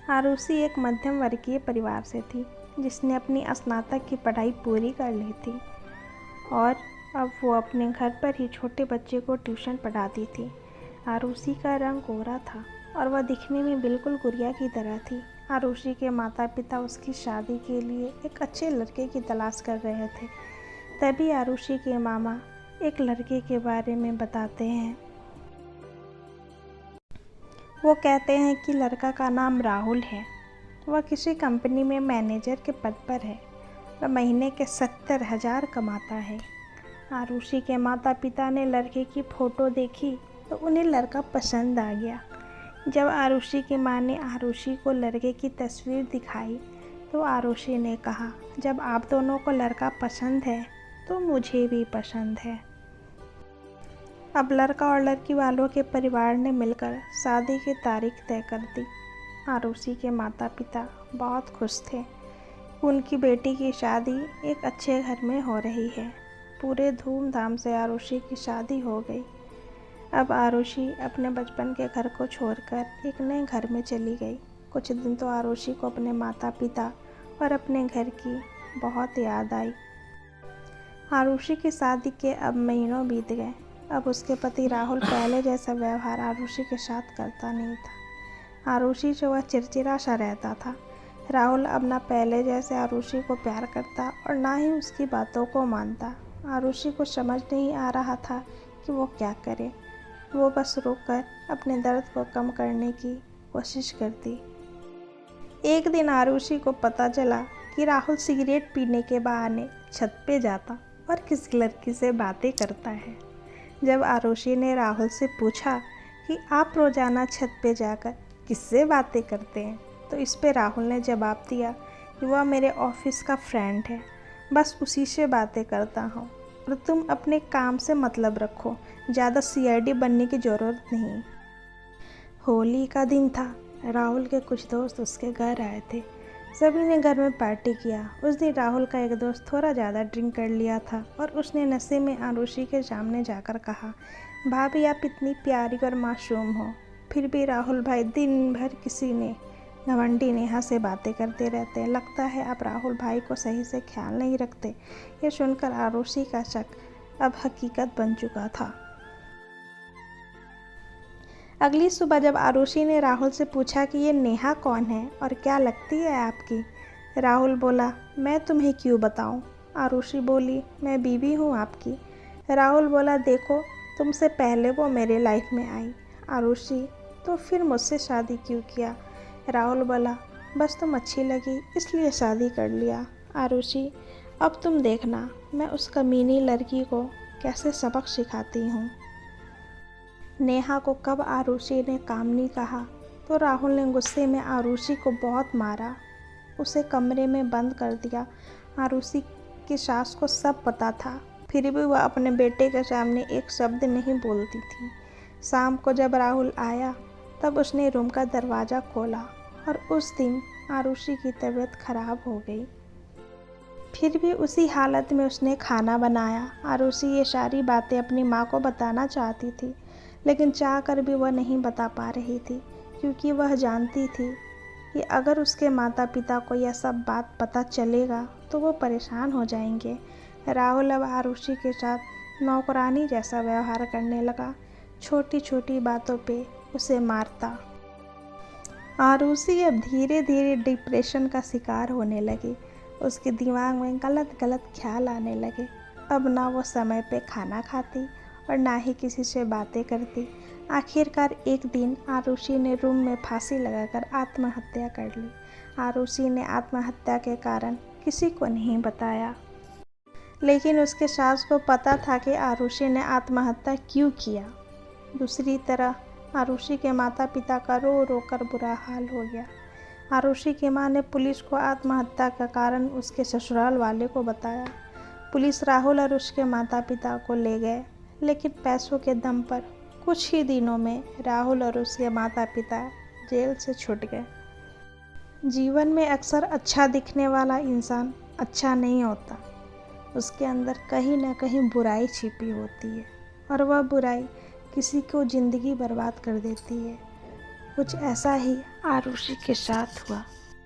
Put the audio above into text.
आरुषि एक मध्यम वर्गीय परिवार से थी जिसने अपनी स्नातक की पढ़ाई पूरी कर ली थी और अब वो अपने घर पर ही छोटे बच्चे को ट्यूशन पढ़ाती थी। आरुषि का रंग गोरा था और वह दिखने में बिल्कुल गुड़िया की तरह थी। आरुषि के माता पिता उसकी शादी के लिए एक अच्छे लड़के की तलाश कर रहे थे। तभी आरुषि के मामा एक लड़के के बारे में बताते हैं। वो कहते हैं कि लड़का का नाम राहुल है। वह किसी कंपनी में मैनेजर के पद पर है और महीने के 70,000 कमाता है। आरुषि के माता पिता ने लड़के की फ़ोटो देखी तो उन्हें लड़का पसंद आ गया। जब आरुषि की माँ ने आरुषि को लड़के की तस्वीर दिखाई तो आरुषि ने कहा, जब आप दोनों को लड़का पसंद है तो मुझे भी पसंद है। अब लड़का और लड़की वालों के परिवार ने मिलकर शादी की तारीख तय कर दी। आरुषि के माता पिता बहुत खुश थे। उनकी बेटी की शादी एक अच्छे घर में हो रही है। पूरे धूमधाम से आरुषि की शादी हो गई। अब आरुषि अपने बचपन के घर को छोड़कर एक नए घर में चली गई। कुछ दिन तो आरुषि को अपने माता पिता और अपने घर की बहुत याद आई। आरुषि की शादी के अब महीनों बीत गए। अब उसके पति राहुल पहले जैसा व्यवहार आरुषि के साथ करता नहीं था। आरुषि से वह चिड़चिड़ा सा रहता था। राहुल अब ना पहले जैसे आरुषि को प्यार करता और ना ही उसकी बातों को मानता। आरुषि को समझ नहीं आ रहा था कि वो क्या करे। वो बस रोकर अपने दर्द को कम करने की कोशिश करती। एक दिन आरुषि को पता चला कि राहुल सिगरेट पीने के बहाने छत पे जाता और किसी लड़की से बातें करता है। जब आरुषि ने राहुल से पूछा कि आप रोज़ाना छत पे जाकर किससे बातें करते हैं, तो इस पे राहुल ने जवाब दिया कि वह मेरे ऑफिस का फ्रेंड है, बस उसी से बातें करता हूँ और तुम अपने काम से मतलब रखो, ज़्यादा सीआईडी बनने की ज़रूरत नहीं। होली का दिन था। राहुल के कुछ दोस्त उसके घर आए थे। सभी ने घर में पार्टी किया। उस दिन राहुल का एक दोस्त थोड़ा ज़्यादा ड्रिंक कर लिया था और उसने नशे में आरुषि के सामने जाकर कहा, भाभी आप इतनी प्यारी और मासूम हो, फिर भी राहुल भाई दिन भर किसी ने घमंडी नेहा से बातें करते रहते हैं। लगता है आप राहुल भाई को सही से ख्याल नहीं रखते। ये सुनकर आरुषि का शक अब हकीकत बन चुका था। अगली सुबह जब आरुषि ने राहुल से पूछा कि ये नेहा कौन है और क्या लगती है आपकी, राहुल बोला, मैं तुम्हें क्यों बताऊं। आरुषि बोली, मैं बीवी हूँ आपकी। राहुल बोला, देखो तुमसे पहले वो मेरे लाइफ में आई। आरुषि, तो फिर मुझसे शादी क्यों किया। राहुल बोला, बस तुम अच्छी लगी इसलिए शादी कर लिया। आरुषि, अब तुम देखना मैं उस कमीनी लड़की को कैसे सबक सिखाती हूँ। नेहा को कब आरुषि ने कामनी कहा तो राहुल ने गुस्से में आरुषि को बहुत मारा, उसे कमरे में बंद कर दिया। आरुषि की सास को सब पता था, फिर भी वह अपने बेटे के सामने एक शब्द नहीं बोलती थी। शाम को जब राहुल आया तब उसने रूम का दरवाज़ा खोला और उस दिन आरुषि की तबीयत खराब हो गई। फिर भी उसी हालत में उसने खाना बनाया। आरुषि ये सारी बातें अपनी माँ को बताना चाहती थी, लेकिन चाह कर भी वह नहीं बता पा रही थी, क्योंकि वह जानती थी कि अगर उसके माता पिता को यह सब बात पता चलेगा तो वो परेशान हो जाएंगे। राहुल अब आरुषि के साथ नौकरानी जैसा व्यवहार करने लगा। छोटी छोटी बातों पे उसे मारता। आरुषि अब धीरे धीरे डिप्रेशन का शिकार होने लगी। उसके दिमाग में गलत गलत ख्याल आने लगे। अब ना वो समय पे खाना खाती और ना ही किसी से बातें करती। आखिरकार एक दिन आरुषि ने रूम में फांसी लगाकर आत्महत्या कर ली। आरुषि ने आत्महत्या के कारण किसी को नहीं बताया, लेकिन उसके सास को पता था कि आरुषि ने आत्महत्या क्यों किया। दूसरी तरफ आरुषि के माता पिता का रो रो कर बुरा हाल हो गया। आरुषि की मां ने पुलिस को आत्महत्या का कारण उसके ससुराल वाले को बताया। पुलिस राहुल और उसके माता पिता को ले गए, लेकिन पैसों के दम पर कुछ ही दिनों में राहुल और उसके माता पिता जेल से छूट गए। जीवन में अक्सर अच्छा दिखने वाला इंसान अच्छा नहीं होता। उसके अंदर कहीं ना कहीं बुराई छिपी होती है और वह बुराई किसी को ज़िंदगी बर्बाद कर देती है। कुछ ऐसा ही आरुषि के साथ हुआ।